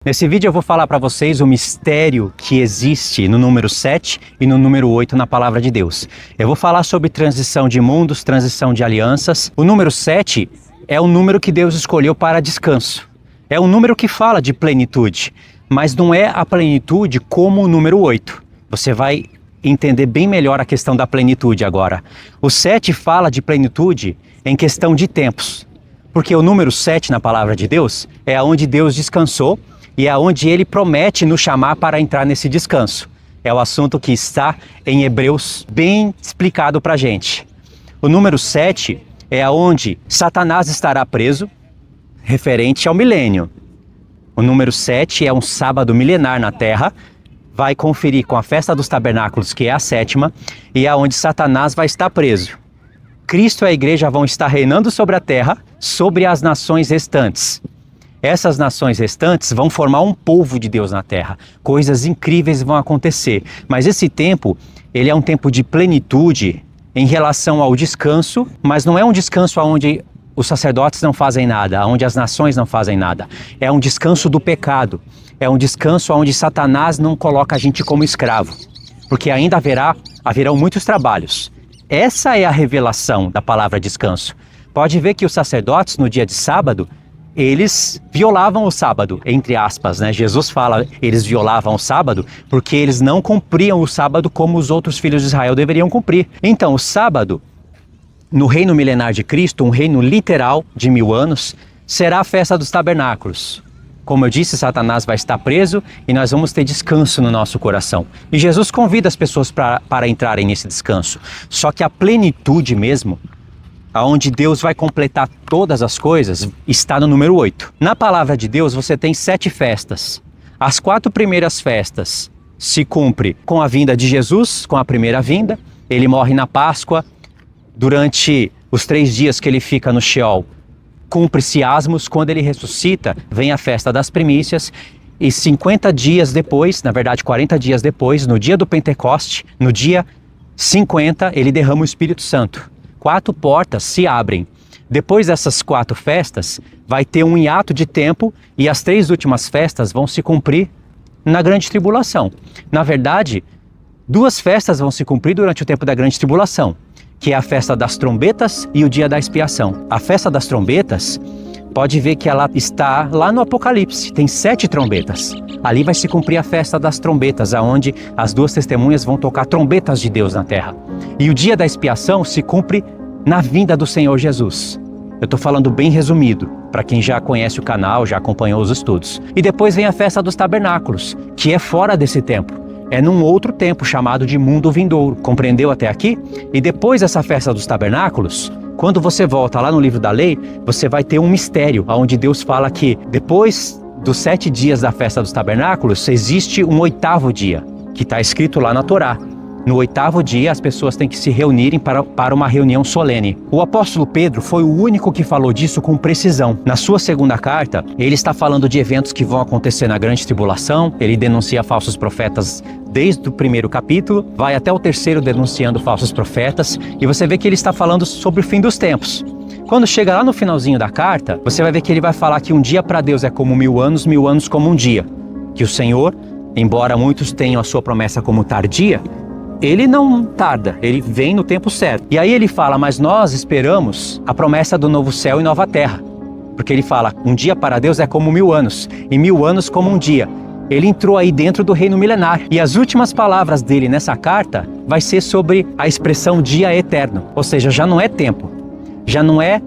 Nesse vídeo eu vou falar para vocês o mistério que existe no número 7 e no número 8 na Palavra de Deus. Eu vou falar sobre transição de mundos, transição de alianças. O número 7 é o número que Deus escolheu para descanso. É um número que fala de plenitude, mas não é a plenitude como o número 8. Você vai entender bem melhor a questão da plenitude agora. O 7 fala de plenitude em questão de tempos, porque o número 7 na Palavra de Deus é onde Deus descansou e é onde Ele promete nos chamar para entrar nesse descanso. É o assunto que está em Hebreus bem explicado para a gente. O número 7 é onde Satanás estará preso, referente ao milênio. O número 7 é um sábado milenar na Terra, vai conferir com a festa dos tabernáculos, que é a 7ª, e é onde Satanás vai estar preso. Cristo e a igreja vão estar reinando sobre a terra, sobre as nações restantes. Essas nações restantes vão formar um povo de Deus na terra. Coisas incríveis vão acontecer. Mas esse tempo, ele é um tempo de plenitude em relação ao descanso, mas não é um descanso onde os sacerdotes não fazem nada, onde as nações não fazem nada. É um descanso do pecado. É um descanso onde Satanás não coloca a gente como escravo. Porque ainda haverão muitos trabalhos. Essa é a revelação da palavra descanso. Pode ver que os sacerdotes no dia de sábado, eles violavam o sábado, entre aspas, né? Jesus fala, eles violavam o sábado porque eles não cumpriam o sábado como os outros filhos de Israel deveriam cumprir. Então, o sábado, no reino milenar de Cristo, um reino literal de 1000 anos, será a festa dos tabernáculos. Como eu disse, Satanás vai estar preso e nós vamos ter descanso no nosso coração. E Jesus convida as pessoas para entrarem nesse descanso. Só que a plenitude mesmo, aonde Deus vai completar todas as coisas, está no número 8. Na Palavra de Deus você tem 7 festas. As 4 primeiras festas se cumpre com a vinda de Jesus, com a primeira vinda. Ele morre na Páscoa. Durante os 3 dias que ele fica no Sheol, cumpre-se asmos. Quando ele ressuscita, vem a festa das primícias. E 50 dias depois, na verdade 40 dias depois, no dia do Pentecoste, no dia 50, ele derrama o Espírito Santo. 4 portas se abrem. Depois dessas 4 festas, vai ter um hiato de tempo e as 3 últimas festas vão se cumprir na Grande Tribulação. Na verdade, 2 festas vão se cumprir durante o tempo da Grande Tribulação, que é a festa das trombetas e o dia da expiação. A festa das trombetas, pode ver que ela está lá no Apocalipse, tem 7 trombetas. Ali vai se cumprir a festa das trombetas, onde as 2 testemunhas vão tocar trombetas de Deus na terra. E o dia da expiação se cumpre na vinda do Senhor Jesus. Eu estou falando bem resumido, para quem já conhece o canal, já acompanhou os estudos. E depois vem a festa dos tabernáculos, que é fora desse tempo. É num outro tempo chamado de mundo vindouro. Compreendeu até aqui? E depois dessa festa dos tabernáculos, quando você volta lá no livro da lei, você vai ter um mistério, onde Deus fala que depois dos 7 dias da festa dos tabernáculos, existe um 8º dia, que está escrito lá na Torá. No 8º dia, as pessoas têm que se reunirem para uma reunião solene. O apóstolo Pedro foi o único que falou disso com precisão. Na sua 2ª carta, ele está falando de eventos que vão acontecer na Grande Tribulação. Ele denuncia falsos profetas desde o 1º capítulo, vai até o 3º denunciando falsos profetas. E você vê que ele está falando sobre o fim dos tempos. Quando chega lá no finalzinho da carta, você vai ver que ele vai falar que um dia para Deus é como 1000 anos, 1000 anos como um dia. Que o Senhor, embora muitos tenham a sua promessa como tardia, ele não tarda, ele vem no tempo certo. E aí ele fala, mas nós esperamos a promessa do novo céu e nova terra. Porque ele fala, um dia para Deus é como 1000 anos, e 1000 anos como um dia. Ele entrou aí dentro do reino milenar. E as últimas palavras dele nessa carta vai ser sobre a expressão dia eterno. Ou seja, já não é tempo. Já não é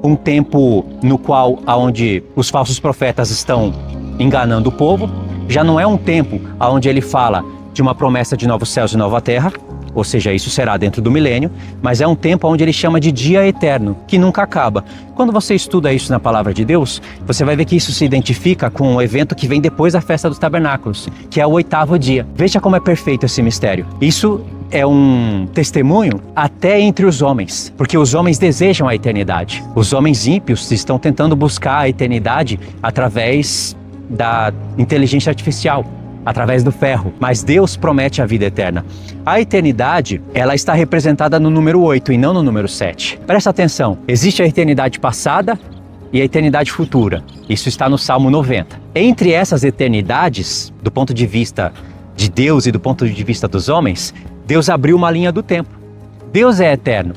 um tempo no qual onde os falsos profetas estão enganando o povo. Já não é um tempo onde ele fala de uma promessa de novos céus e nova terra, ou seja, isso será dentro do milênio, mas é um tempo onde ele chama de dia eterno, que nunca acaba. Quando você estuda isso na Palavra de Deus, você vai ver que isso se identifica com o evento que vem depois da festa dos tabernáculos, que é o 8º dia. Veja como é perfeito esse mistério. Isso é um testemunho até entre os homens, porque os homens desejam a eternidade. Os homens ímpios estão tentando buscar a eternidade através da inteligência artificial, através do ferro, mas Deus promete a vida eterna. A eternidade, ela está representada no número 8 e não no número 7. Presta atenção, existe a eternidade passada, e a eternidade futura. Isso está no Salmo 90. Entre essas eternidades, do ponto de vista de Deus e do ponto de vista dos homens, Deus abriu uma linha do tempo. Deus é eterno.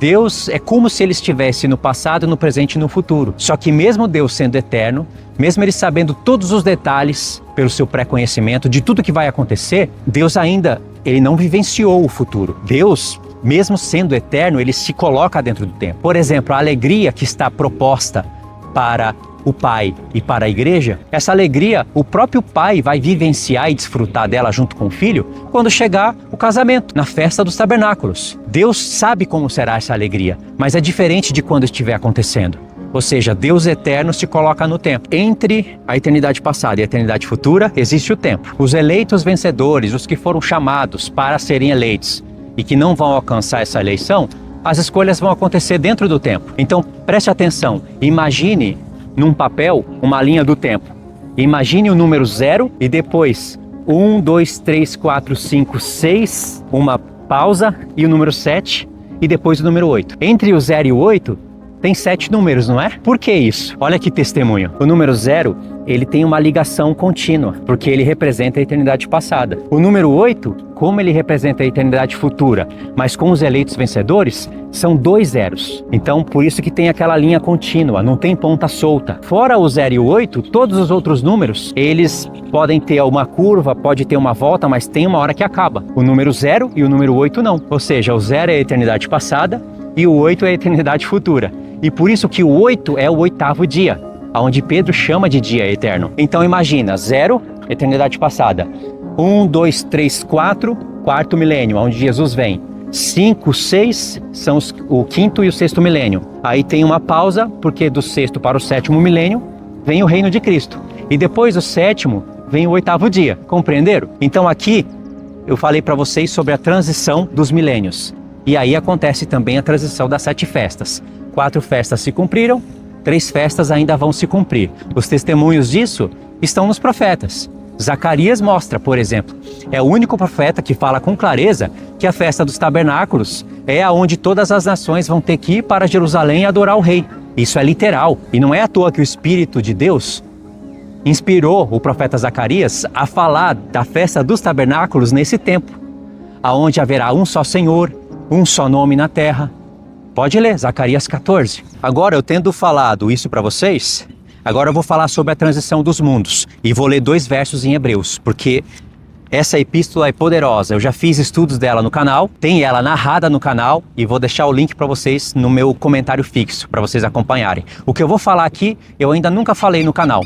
Deus é como se ele estivesse no passado, no presente e no futuro. Só que mesmo Deus sendo eterno, mesmo ele sabendo todos os detalhes, pelo seu pré-conhecimento de tudo que vai acontecer, Deus ainda, ele não vivenciou o futuro. Deus, mesmo sendo eterno, ele se coloca dentro do tempo. Por exemplo, a alegria que está proposta para o Pai e para a igreja, essa alegria, o próprio Pai vai vivenciar e desfrutar dela junto com o Filho quando chegar o casamento, na festa dos tabernáculos. Deus sabe como será essa alegria, mas é diferente de quando estiver acontecendo. Ou seja, Deus eterno se coloca no tempo. Entre a eternidade passada e a eternidade futura, existe o tempo. Os eleitos vencedores, os que foram chamados para serem eleitos e que não vão alcançar essa eleição, as escolhas vão acontecer dentro do tempo. Então, preste atenção, imagine num papel uma linha do tempo. Imagine o número 0 e depois 1, 2, 3, 4, 5, 6, uma pausa e o número 7 e depois o número 8. Entre o 0 e o 8 tem 7 números, não é? Por que isso? Olha que testemunho. O número 0, ele tem uma ligação contínua, porque ele representa a eternidade passada. O número 8, como ele representa a eternidade futura, mas com os eleitos vencedores, são 2 zeros. Então, por isso que tem aquela linha contínua, não tem ponta solta. Fora o 0 e o 8, todos os outros números, eles podem ter uma curva, pode ter uma volta, mas tem uma hora que acaba. O número 0 e o número 8 não. Ou seja, o 0 é a eternidade passada e o 8 é a eternidade futura. E por isso que o 8 é o 8º dia, onde Pedro chama de dia eterno. Então imagina, 0, eternidade passada. 1, 2, 3, 4, quarto milênio, onde Jesus vem. 5, 6 são o 5º e o 6º milênio. Aí tem uma pausa, porque do 6º para o 7º milênio vem o reino de Cristo. E depois do 7º vem o 8º dia. Compreenderam? Então aqui eu falei para vocês sobre a transição dos milênios. E aí acontece também a transição das 7 festas. 4 festas se cumpriram, 3 festas ainda vão se cumprir. Os testemunhos disso estão nos profetas. Zacarias mostra, por exemplo, é o único profeta que fala com clareza que a festa dos tabernáculos é aonde todas as nações vão ter que ir para Jerusalém adorar o rei. Isso é literal, e não é à toa que o Espírito de Deus inspirou o profeta Zacarias a falar da festa dos tabernáculos nesse tempo, aonde haverá um só Senhor, um só nome na terra. Pode ler, Zacarias 14. Agora, eu tendo falado isso para vocês, agora eu vou falar sobre a transição dos mundos. E vou ler 2 versos em Hebreus, porque essa epístola é poderosa. Eu já fiz estudos dela no canal, tem ela narrada no canal, e vou deixar o link para vocês no meu comentário fixo, para vocês acompanharem. O que eu vou falar aqui, eu ainda nunca falei no canal.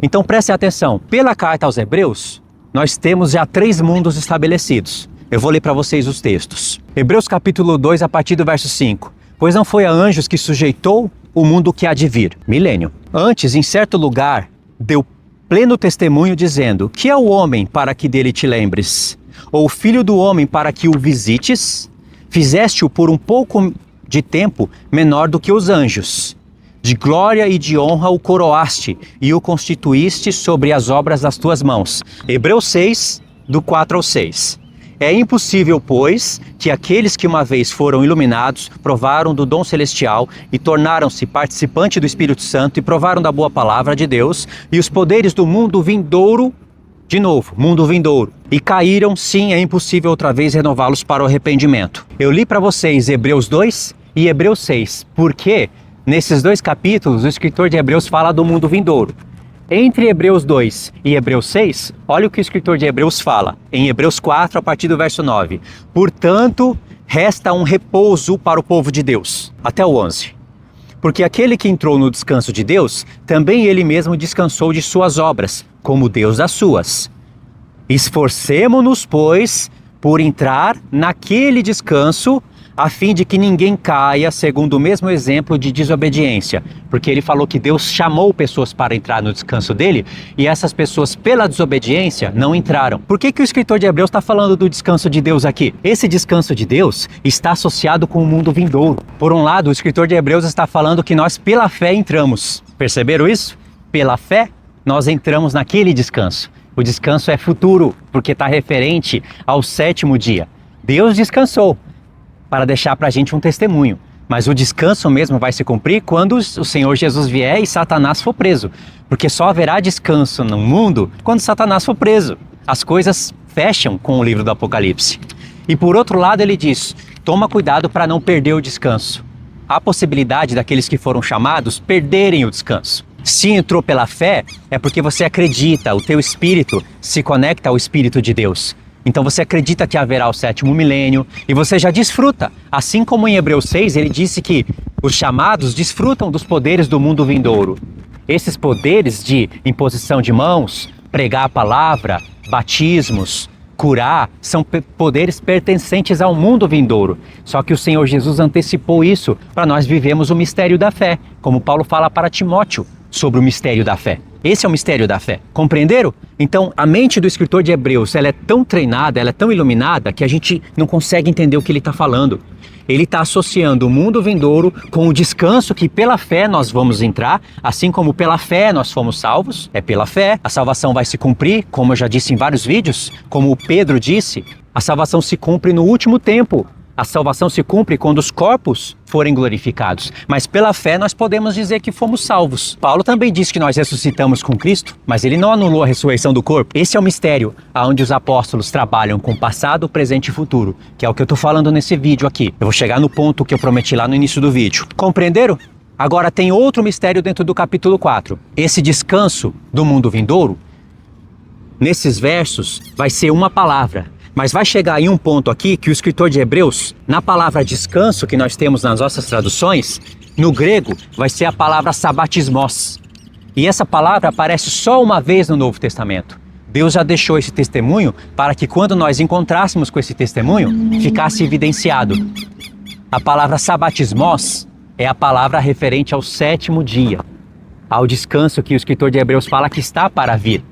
Então prestem atenção, pela carta aos Hebreus, nós temos já 3 mundos estabelecidos. Eu vou ler para vocês os textos. Hebreus capítulo 2, a partir do verso 5. Pois não foi a anjos que sujeitou o mundo que há de vir, milênio. Antes, em certo lugar, deu pleno testemunho dizendo: que é o homem para que dele te lembres? Ou o filho do homem para que o visites? Fizeste-o por um pouco de tempo menor do que os anjos. De glória e de honra o coroaste e o constituíste sobre as obras das tuas mãos. Hebreus 6, do 4 ao 6. É impossível, pois, que aqueles que uma vez foram iluminados, provaram do dom celestial e tornaram-se participantes do Espírito Santo e provaram da boa palavra de Deus e os poderes do mundo vindouro, de novo, mundo vindouro, e caíram, sim, é impossível outra vez renová-los para o arrependimento. Eu li para vocês Hebreus 2 e Hebreus 6, porque nesses 2 capítulos o escritor de Hebreus fala do mundo vindouro. Entre Hebreus 2 e Hebreus 6, olha o que o escritor de Hebreus fala, em Hebreus 4, a partir do verso 9. Portanto, resta um repouso para o povo de Deus, até o 11. Porque aquele que entrou no descanso de Deus, também ele mesmo descansou de suas obras, como Deus das suas. Esforcemo-nos, pois, por entrar naquele descanso, a fim de que ninguém caia segundo o mesmo exemplo de desobediência. Porque ele falou que Deus chamou pessoas para entrar no descanso dele, e essas pessoas, pela desobediência, não entraram. Por que o escritor de Hebreus está falando do descanso de Deus aqui? Esse descanso de Deus está associado com o mundo vindouro. Por um lado, o escritor de Hebreus está falando que nós, pela fé, entramos. Perceberam isso? Pela fé, nós entramos naquele descanso. O descanso é futuro, porque está referente ao 7º dia. Deus descansou para deixar para a gente um testemunho. Mas o descanso mesmo vai se cumprir quando o Senhor Jesus vier e Satanás for preso. Porque só haverá descanso no mundo quando Satanás for preso. As coisas fecham com o livro do Apocalipse. E por outro lado ele diz, toma cuidado para não perder o descanso. Há possibilidade daqueles que foram chamados perderem o descanso. Se entrou pela fé, é porque você acredita, o teu espírito se conecta ao Espírito de Deus. Então você acredita que haverá o 7º milênio e você já desfruta. Assim como em Hebreus 6, ele disse que os chamados desfrutam dos poderes do mundo vindouro. Esses poderes de imposição de mãos, pregar a palavra, batismos, curar, são poderes pertencentes ao mundo vindouro. Só que o Senhor Jesus antecipou isso para nós vivemos o mistério da fé, como Paulo fala para Timóteo sobre o mistério da fé. Esse é o mistério da fé. Compreenderam? Então, a mente do escritor de Hebreus, ela é tão treinada, ela é tão iluminada, que a gente não consegue entender o que ele está falando. Ele está associando o mundo vindouro com o descanso que pela fé nós vamos entrar, assim como pela fé nós fomos salvos. É pela fé, a salvação vai se cumprir, como eu já disse em vários vídeos, como o Pedro disse, a salvação se cumpre no último tempo. A salvação se cumpre quando os corpos forem glorificados. Mas pela fé nós podemos dizer que fomos salvos. Paulo também disse que nós ressuscitamos com Cristo, mas ele não anulou a ressurreição do corpo. Esse é o mistério onde os apóstolos trabalham com passado, presente e futuro, que é o que eu estou falando nesse vídeo aqui. Eu vou chegar no ponto que eu prometi lá no início do vídeo. Compreenderam? Agora tem outro mistério dentro do capítulo 4. Esse descanso do mundo vindouro, nesses versos, vai ser uma palavra. Mas vai chegar em um ponto aqui que o escritor de Hebreus, na palavra descanso que nós temos nas nossas traduções, no grego vai ser a palavra sabatismos. E essa palavra aparece só uma vez no Novo Testamento. Deus já deixou esse testemunho para que quando nós encontrássemos com esse testemunho, ficasse evidenciado. A palavra sabatismos é a palavra referente ao 7º dia, ao descanso que o escritor de Hebreus fala que está para vir.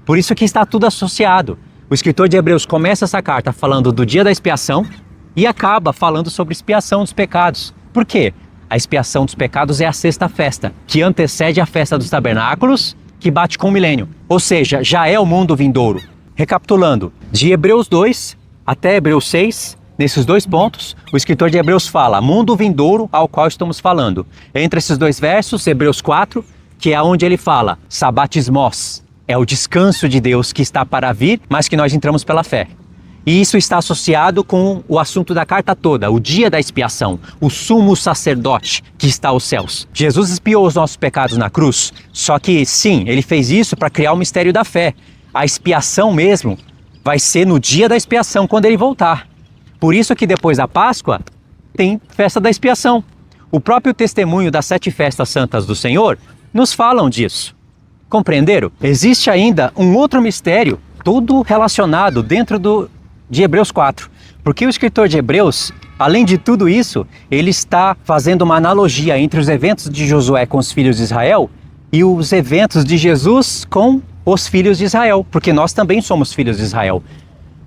Por isso que está tudo associado. O escritor de Hebreus começa essa carta falando do dia da expiação e acaba falando sobre expiação dos pecados. Por quê? A expiação dos pecados é a sexta festa, que antecede a festa dos tabernáculos, que bate com o milênio. Ou seja, já é o mundo vindouro. Recapitulando, de Hebreus 2 até Hebreus 6, nesses dois pontos, o escritor de Hebreus fala mundo vindouro ao qual estamos falando. Entre esses dois versos, Hebreus 4, que é onde ele fala sabatismos. É o descanso de Deus que está para vir, mas que nós entramos pela fé. E isso está associado com o assunto da carta toda, o dia da expiação, o sumo sacerdote que está aos céus. Jesus expiou os nossos pecados na cruz, só que sim, ele fez isso para criar o mistério da fé. A expiação mesmo vai ser no dia da expiação, quando ele voltar. Por isso que depois da Páscoa tem festa da expiação. O próprio testemunho das 7 festas santas do Senhor nos falam disso. Compreenderam? Existe ainda um outro mistério, tudo relacionado dentro de Hebreus 4. Porque o escritor de Hebreus, além de tudo isso, ele está fazendo uma analogia entre os eventos de Josué com os filhos de Israel e os eventos de Jesus com os filhos de Israel. Porque nós também somos filhos de Israel.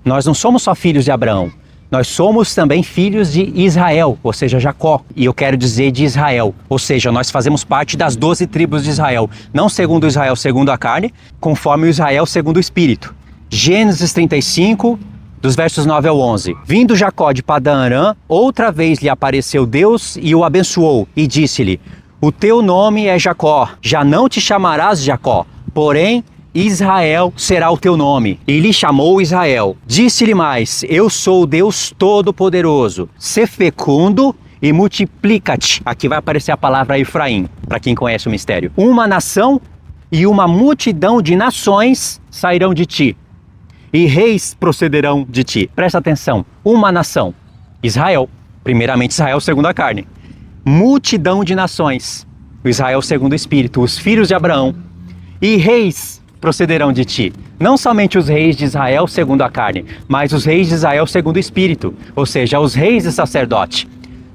Nós não somos só filhos de Abraão. Nós somos também filhos de Israel, ou seja, Jacó, e eu quero dizer de Israel, ou seja, nós fazemos parte das 12 tribos de Israel, não segundo Israel segundo a carne, conforme o Israel segundo o Espírito. Gênesis 35, dos versos 9 ao 11. Vindo Jacó de Padã-Arã, outra vez lhe apareceu Deus e o abençoou, e disse-lhe, o teu nome é Jacó, já não te chamarás Jacó, porém Israel será o teu nome. E lhe chamou Israel. Disse-lhe mais, eu sou o Deus Todo-Poderoso. Sê fecundo e multiplica-te. Aqui vai aparecer a palavra Efraim, para quem conhece o mistério. Uma nação e uma multidão de nações sairão de ti. E reis procederão de ti. Presta atenção. Uma nação. Israel. Primeiramente Israel segundo a carne. Multidão de nações. O Israel segundo o Espírito. Os filhos de Abraão. E reis procederão de ti. Não somente os reis de Israel segundo a carne, mas os reis de Israel segundo o Espírito, ou seja, os reis de sacerdote.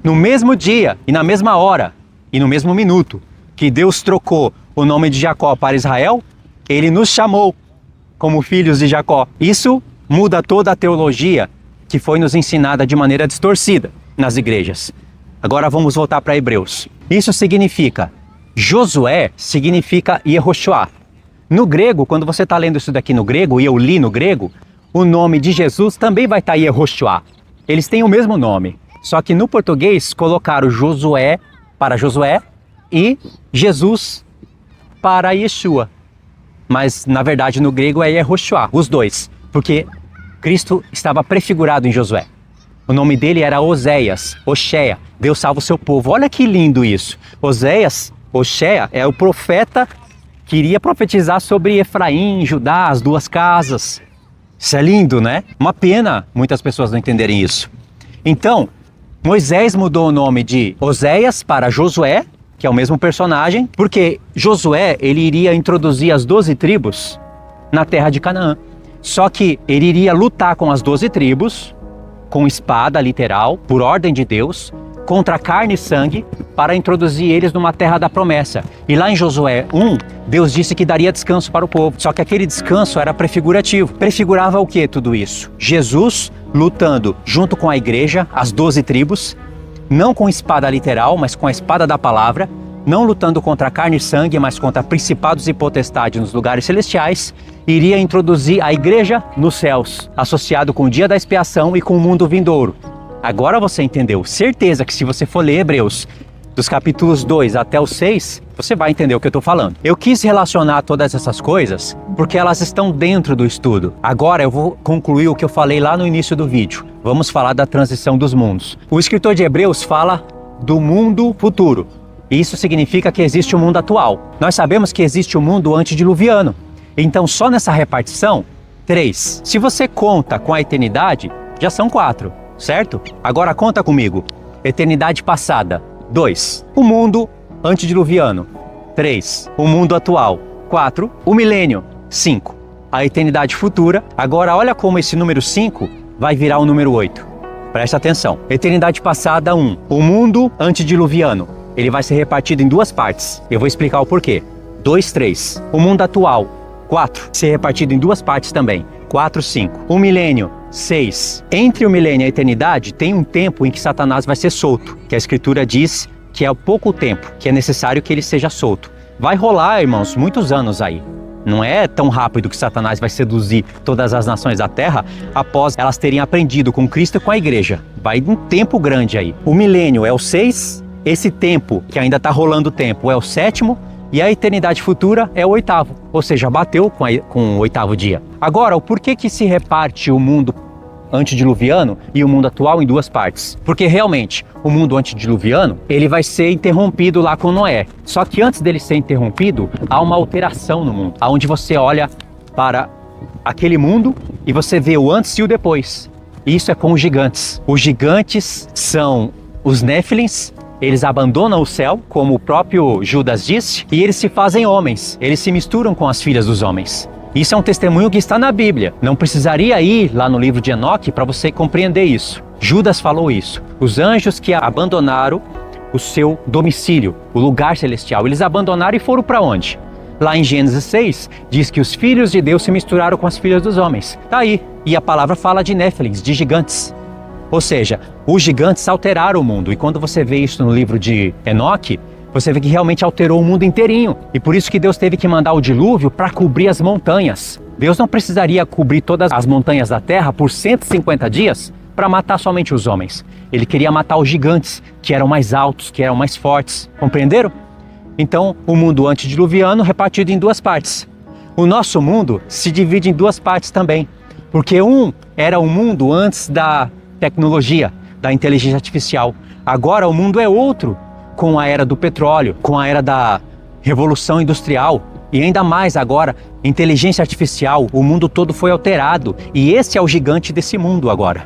No mesmo dia e na mesma hora e no mesmo minuto que Deus trocou o nome de Jacó para Israel, ele nos chamou como filhos de Jacó. Isso muda toda a teologia que foi nos ensinada de maneira distorcida nas igrejas. Agora vamos voltar para Hebreus. Isso significa, Josué significa Yehoshua. No grego, quando você está lendo isso daqui no grego, e eu li no grego, o nome de Jesus também vai estar Yehoshua. Eles têm o mesmo nome. Só que no português colocaram Josué para Josué e Jesus para Yeshua. Mas na verdade no grego é Yehoshua, os dois, porque Cristo estava prefigurado em Josué. O nome dele era Oséias, Oxéia, Deus salva o seu povo. Olha que lindo isso. Oséias, Oxéia, é o profeta que iria profetizar sobre Efraim, Judá, as duas casas. Isso é lindo, né? Uma pena muitas pessoas não entenderem isso. Então, Moisés mudou o nome de Oséias para Josué, que é o mesmo personagem, porque Josué, ele iria introduzir as 12 tribos na terra de Canaã. Só que ele iria lutar com as 12 tribos, com espada literal, por ordem de Deus, contra carne e sangue, para introduzir eles numa terra da promessa. E lá em Josué 1, Deus disse que daria descanso para o povo. Só que aquele descanso era prefigurativo. Prefigurava o que tudo isso? Jesus lutando junto com a igreja, as 12 tribos, não com espada literal, mas com a espada da palavra, não lutando contra carne e sangue, mas contra principados e potestades nos lugares celestiais, iria introduzir a igreja nos céus, associado com o dia da expiação e com o mundo vindouro. Agora você entendeu. Certeza que se você for ler Hebreus, dos capítulos 2 até o 6, você vai entender o que eu estou falando. Eu quis relacionar todas essas coisas porque elas estão dentro do estudo. Agora eu vou concluir o que eu falei lá no início do vídeo. Vamos falar da transição dos mundos. O escritor de Hebreus fala do mundo futuro. Isso significa que existe o mundo atual. Nós sabemos que existe o mundo antediluviano. Então só nessa repartição, 3. Se você conta com a eternidade, já são 4, certo? Agora conta comigo. Eternidade passada, 2. O mundo antediluviano, 3. O mundo atual, 4. O milênio, 5. A eternidade futura. Agora olha como esse número 5 vai virar o número 8. Presta atenção. Eternidade passada, 1. O mundo antediluviano. Ele vai ser repartido em 2 partes. Eu vou explicar o porquê. 2, 3. O mundo atual, 4. Ser repartido em 2 partes também. 4, 5. O milênio, 6. Entre o milênio e a eternidade tem um tempo em que Satanás vai ser solto, que a escritura diz que é pouco tempo, que é necessário que ele seja solto. Vai rolar, irmãos, muitos anos aí. Não é tão rápido que Satanás vai seduzir todas as nações da terra após elas terem aprendido com Cristo e com a igreja. Vai um tempo grande aí. O milênio é o 6, esse tempo que ainda está rolando o tempo é o 7º, e a eternidade futura é o 8º, ou seja, bateu com o 8º dia. Agora, o porquê que se reparte o mundo antediluviano e o mundo atual em 2 partes? Porque realmente, o mundo antediluviano, ele vai ser interrompido lá com Noé. Só que antes dele ser interrompido, há uma alteração no mundo, onde você olha para aquele mundo e você vê o antes e o depois. Isso é com os gigantes. Os gigantes são os Néfilins. Eles abandonam o céu, como o próprio Judas disse, e eles se fazem homens. Eles se misturam com as filhas dos homens. Isso é um testemunho que está na Bíblia. Não precisaria ir lá no livro de Enoque para você compreender isso. Judas falou isso. Os anjos que abandonaram o seu domicílio, o lugar celestial, eles abandonaram e foram para onde? Lá em Gênesis 6, diz que os filhos de Deus se misturaram com as filhas dos homens. Tá aí. E a palavra fala de Néfilins, de gigantes. Ou seja, os gigantes alteraram o mundo. E quando você vê isso no livro de Enoque, você vê que realmente alterou o mundo inteirinho. E por isso que Deus teve que mandar o dilúvio para cobrir as montanhas. Deus não precisaria cobrir todas as montanhas da terra por 150 dias para matar somente os homens. Ele queria matar os gigantes, que eram mais altos, que eram mais fortes. Compreenderam? Então, o mundo antediluviano repartido em 2 partes. O nosso mundo se divide em 2 partes também. Porque um era o mundo antes da tecnologia, da inteligência artificial. Agora o mundo é outro, com a era do petróleo, com a era da revolução industrial e ainda mais agora, inteligência artificial. O mundo todo foi alterado e esse é o gigante desse mundo agora.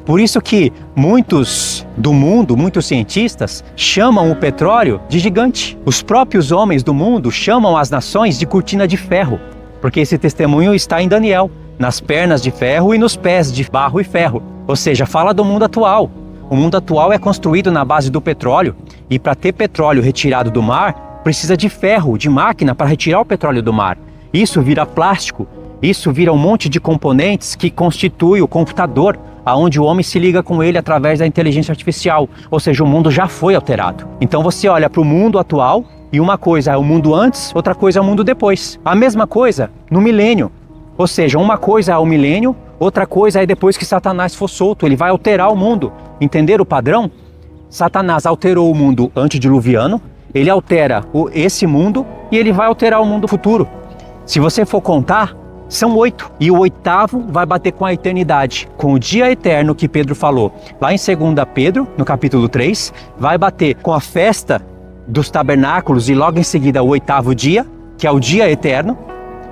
Por isso que muitos do mundo, muitos cientistas, chamam o petróleo de gigante. Os próprios homens do mundo chamam as nações de cortina de ferro, porque esse testemunho está em Daniel, nas pernas de ferro e nos pés de barro e ferro. Ou seja, fala do mundo atual. O mundo atual é construído na base do petróleo e para ter petróleo retirado do mar, precisa de ferro, de máquina para retirar o petróleo do mar. Isso vira plástico, isso vira um monte de componentes que constitui o computador, aonde o homem se liga com ele através da inteligência artificial. Ou seja, o mundo já foi alterado. Então você olha para o mundo atual e uma coisa é o mundo antes, outra coisa é o mundo depois. A mesma coisa no milênio. Ou seja, uma coisa é o milênio, outra coisa é depois que Satanás for solto, ele vai alterar o mundo. Entenderam o padrão? Satanás alterou o mundo antediluviano, ele altera esse mundo e ele vai alterar o mundo futuro. Se você for contar, são 8. E o 8º vai bater com a eternidade, com o dia eterno que Pedro falou. Lá em 2 Pedro, no capítulo 3, vai bater com a festa dos tabernáculos e logo em seguida o 8º dia, que é o dia eterno.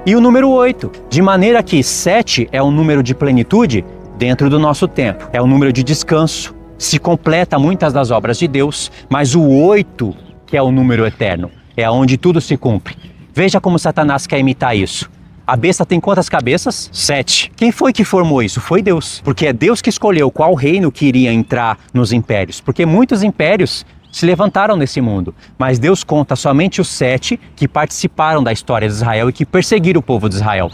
E o número 8, de maneira que 7 é um número de plenitude dentro do nosso tempo. É um número de descanso, se completa muitas das obras de Deus, mas o 8, que é o número eterno, é onde tudo se cumpre. Veja como Satanás quer imitar isso. A besta tem quantas cabeças? 7. Quem foi que formou isso? Foi Deus. Porque é Deus que escolheu qual reino que iria entrar nos impérios. Porque muitos impérios se levantaram nesse mundo, mas Deus conta somente os 7 que participaram da história de Israel e que perseguiram o povo de Israel.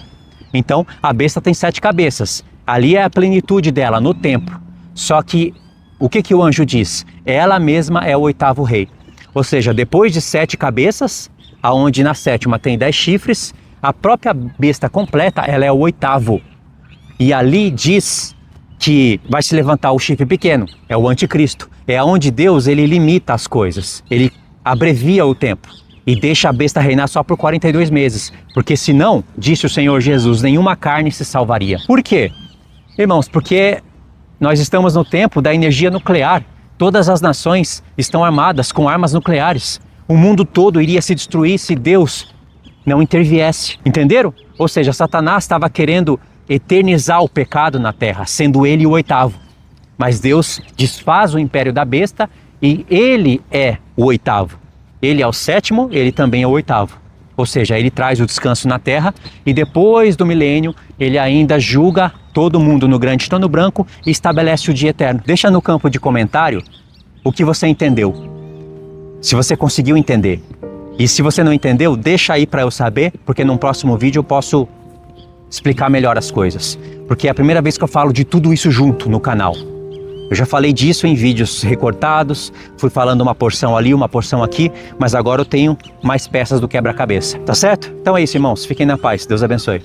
Então, a besta tem 7 cabeças. Ali é a plenitude dela, no tempo. Só que, o que o anjo diz? Ela mesma é o 8º rei. Ou seja, depois de 7 cabeças, aonde na 7ª tem 10 chifres, a própria besta completa, ela é o 8º. E ali diz que vai se levantar o chifre pequeno, é o anticristo. É onde Deus, ele limita as coisas, ele abrevia o tempo e deixa a besta reinar só por 42 meses. Porque senão, disse o Senhor Jesus, nenhuma carne se salvaria. Por quê? Irmãos, porque nós estamos no tempo da energia nuclear. Todas as nações estão armadas com armas nucleares. O mundo todo iria se destruir se Deus não interviesse. Entenderam? Ou seja, Satanás estava querendo eternizar o pecado na terra, sendo ele o 8º. Mas Deus desfaz o império da besta e ele é o 8º. Ele é o 7º, ele também é o 8º. Ou seja, ele traz o descanso na terra e depois do milênio ele ainda julga todo mundo no grande trono branco e estabelece o dia eterno. Deixa no campo de comentário o que você entendeu. Se você conseguiu entender. E se você não entendeu, deixa aí para eu saber, porque num próximo vídeo eu posso explicar melhor as coisas. Porque é a primeira vez que eu falo de tudo isso junto no canal. Eu já falei disso em vídeos recortados, fui falando uma porção ali, uma porção aqui, mas agora eu tenho mais peças do quebra-cabeça, tá certo? Então é isso, irmãos, fiquem na paz, Deus abençoe.